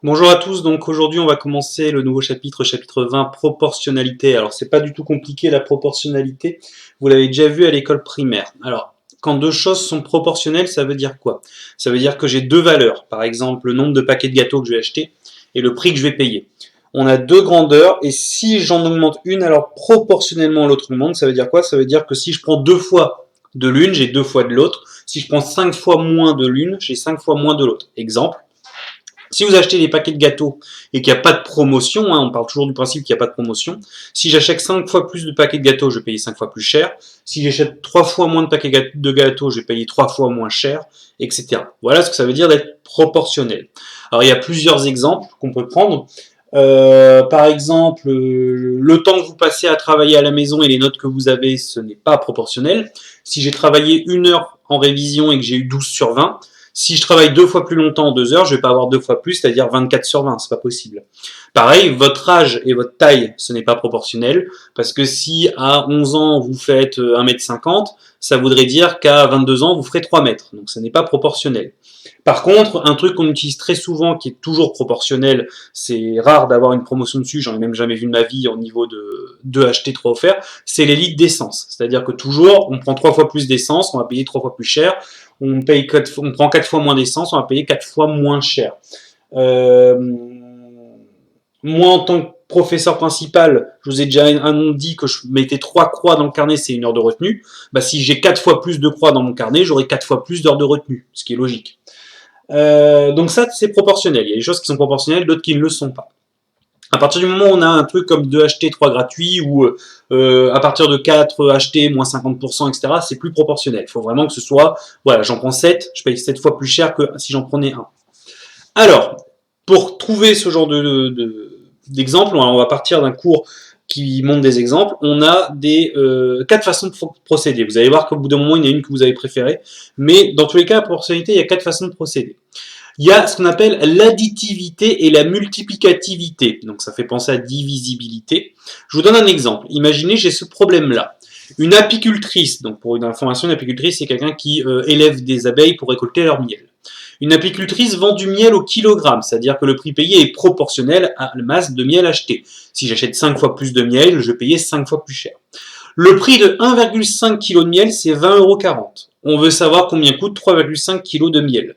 Bonjour à tous, donc aujourd'hui on va commencer le nouveau chapitre, chapitre 20, proportionnalité. Alors c'est pas du tout compliqué la proportionnalité, vous l'avez déjà vu à l'école primaire. Alors quand deux choses sont proportionnelles, ça veut dire quoi? Ça veut dire que j'ai deux valeurs, par exemple le nombre de paquets de gâteaux que je vais acheter et le prix que je vais payer. On a deux grandeurs et si j'en augmente une, alors proportionnellement l'autre augmente, ça veut dire quoi? Ça veut dire que si je prends deux fois de l'une, j'ai deux fois de l'autre. Si je prends 5 fois moins de l'une, j'ai 5 fois moins de l'autre. Exemple. Si vous achetez des paquets de gâteaux et qu'il n'y a pas de promotion, on parle toujours du principe qu'il n'y a pas de promotion, si j'achète 5 fois plus de paquets de gâteaux, je vais payer 5 fois plus cher. Si j'achète 3 fois moins de paquets de gâteaux, je vais payer 3 fois moins cher, etc. Voilà ce que ça veut dire d'être proportionnel. Alors il y a plusieurs exemples qu'on peut prendre. Par exemple, le temps que vous passez à travailler à la maison et les notes que vous avez, ce n'est pas proportionnel. Si j'ai travaillé 1 heure en révision et que j'ai eu 12 sur 20, si je travaille 2 fois plus longtemps en 2 heures, je vais pas avoir 2 fois plus, c'est-à-dire 24 sur 20, c'est pas possible. Pareil, votre âge et votre taille, ce n'est pas proportionnel, parce que si à 11 ans vous faites 1,50 m, ça voudrait dire qu'à 22 ans vous ferez 3 mètres, donc ce n'est pas proportionnel. Par contre, un truc qu'on utilise très souvent, qui est toujours proportionnel, c'est rare d'avoir une promotion dessus, j'en ai même jamais vu de ma vie au niveau de 2 achetés, 3 offerts, c'est les litres d'essence. C'est-à-dire que toujours, on prend 3 fois plus d'essence, on va payer 3 fois plus cher, on prend 4 fois moins d'essence, on va payer 4 fois moins cher. Euh, Moi, en tant que professeur principal, je vous ai déjà dit que je mettais 3 croix dans le carnet, c'est 1 heure de retenue. Bah, si j'ai 4 fois plus de croix dans mon carnet, j'aurai 4 fois plus d'heures de retenue, ce qui est logique. Donc ça, c'est proportionnel. Il y a des choses qui sont proportionnelles, d'autres qui ne le sont pas. À partir du moment où on a un truc comme 2 achetés, 3 gratuits, ou à partir de 4 achetés, moins 50%, etc., c'est plus proportionnel. Il faut vraiment que ce soit, voilà, j'en prends 7, je paye 7 fois plus cher que si j'en prenais un. Alors, pour trouver ce genre d'exemple, on va partir d'un cours qui montre des exemples. On a des 4 façons de procéder. Vous allez voir qu'au bout d'un moment, il y en a une que vous avez préférée. Mais dans tous les cas, pour proportionnalité, il y a 4 façons de procéder. Il y a ce qu'on appelle l'additivité et la multiplicativité. Donc ça fait penser à divisibilité. Je vous donne un exemple. Imaginez, j'ai ce problème-là. Une apicultrice, donc pour une information, une apicultrice, c'est quelqu'un qui élève des abeilles pour récolter leur miel. Une apicultrice vend du miel au kilogramme, c'est-à-dire que le prix payé est proportionnel à la masse de miel acheté. Si j'achète 5 fois plus de miel, je vais payer 5 fois plus cher. Le prix de 1,5 kg de miel, c'est 20,40 €. On veut savoir combien coûte 3,5 kg de miel.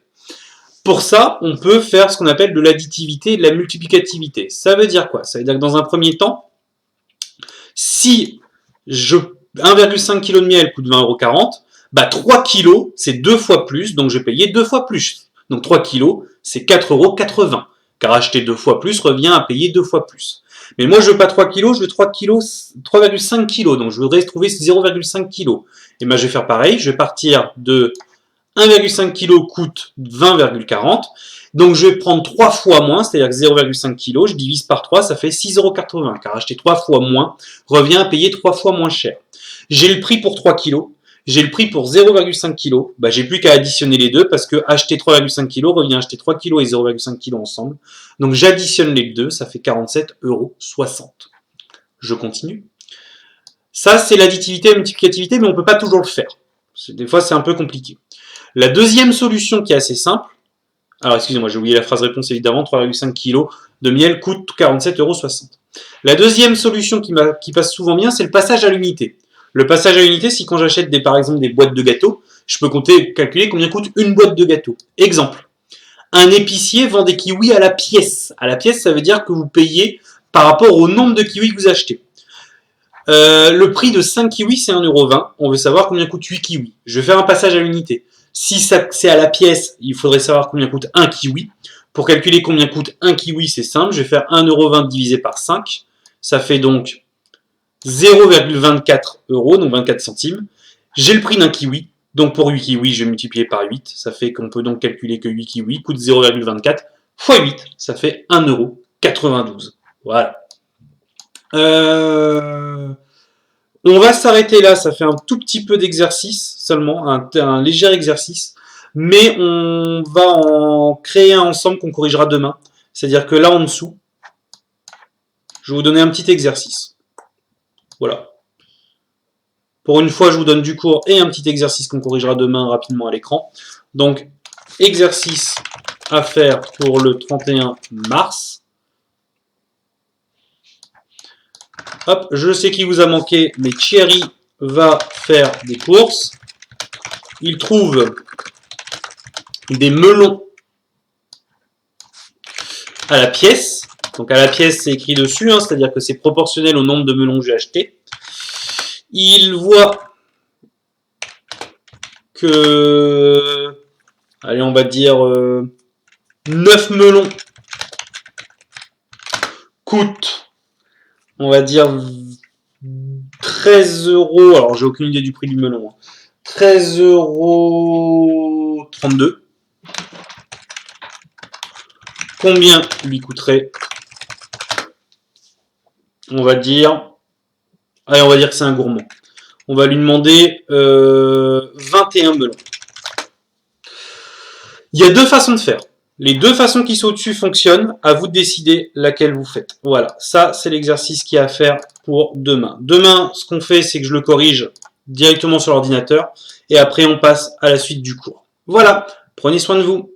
Pour ça, on peut faire ce qu'on appelle de l'additivité et de la multiplicativité. Ça veut dire quoi? Ça veut dire que dans un premier temps, si 1,5 kg de miel coûte 20,40 €, bah 3 kg, c'est 2 fois plus, donc je vais payer 2 fois plus. Donc 3 kg, c'est 4,80 €, car acheter 2 fois plus revient à payer 2 fois plus. Mais moi, je veux pas 3 kg, je veux 3,5 kg, donc je voudrais trouver 0,5 kg. Et ben, je vais faire pareil, je vais partir de 1,5 kg coûte 20,40 €. Donc je vais prendre 3 fois moins, c'est-à-dire que 0,5 kg, je divise par 3, ça fait 6,80 €, car acheter 3 fois moins revient à payer 3 fois moins cher. J'ai le prix pour 3 kg, j'ai le prix pour 0,5 kg, bah, j'ai plus qu'à additionner les deux, parce que acheter 3,5 kg revient à acheter 3 kg et 0,5 kg ensemble. Donc j'additionne les deux, ça fait 47,60 €. Je continue. Ça, c'est l'additivité et la multiplicativité, mais on ne peut pas toujours le faire. Des fois, c'est un peu compliqué. La deuxième solution qui est assez simple, alors excusez-moi, j'ai oublié la phrase réponse évidemment, 3,5 kg de miel coûte 47,60 €. La deuxième solution qui passe souvent bien, c'est le passage à l'unité. Le passage à l'unité, c'est quand j'achète par exemple des boîtes de gâteaux, je peux calculer combien coûte une boîte de gâteaux. Exemple, un épicier vend des kiwis à la pièce. À la pièce, ça veut dire que vous payez par rapport au nombre de kiwis que vous achetez. Le prix de 5 kiwis, c'est 1,20 €. On veut savoir combien coûte 8 kiwis. Je vais faire un passage à l'unité. Si c'est à la pièce, il faudrait savoir combien coûte un kiwi. Pour calculer combien coûte un kiwi, c'est simple. Je vais faire 1,20 € divisé par 5. Ça fait donc 0,24 €, donc 24 centimes. J'ai le prix d'un kiwi. Donc pour 8 kiwis, je vais multiplier par 8. Ça fait qu'on peut donc calculer que 8 kiwis coûtent 0,24 fois 8. Ça fait 1,92 €. Voilà. On va s'arrêter là, ça fait un tout petit peu d'exercice seulement, un léger exercice, mais on va en créer un ensemble qu'on corrigera demain. C'est-à-dire que là en dessous, je vais vous donner un petit exercice. Voilà. Pour une fois, je vous donne du cours et un petit exercice qu'on corrigera demain rapidement à l'écran. Donc, exercice à faire pour le 31 mars. Hop, je sais qu'il vous a manqué, mais Thierry va faire des courses. Il trouve des melons à la pièce. Donc à la pièce, c'est écrit dessus, hein, c'est-à-dire que c'est proportionnel au nombre de melons que j'ai achetés. Il voit que, allez, on va dire 9 melons coûtent, on va dire 13 euros. Alors j'ai aucune idée du prix du melon. 13,32 €. Combien lui coûterait? On va dire, allez, on va dire que c'est un gourmand. On va lui demander 21 melons. Il y a deux façons de faire. Les deux façons qui sont au-dessus fonctionnent. À vous de décider laquelle vous faites. Voilà, ça c'est l'exercice qu'il y a à faire pour demain. Demain, ce qu'on fait, c'est que je le corrige directement sur l'ordinateur. Et après, on passe à la suite du cours. Voilà, prenez soin de vous.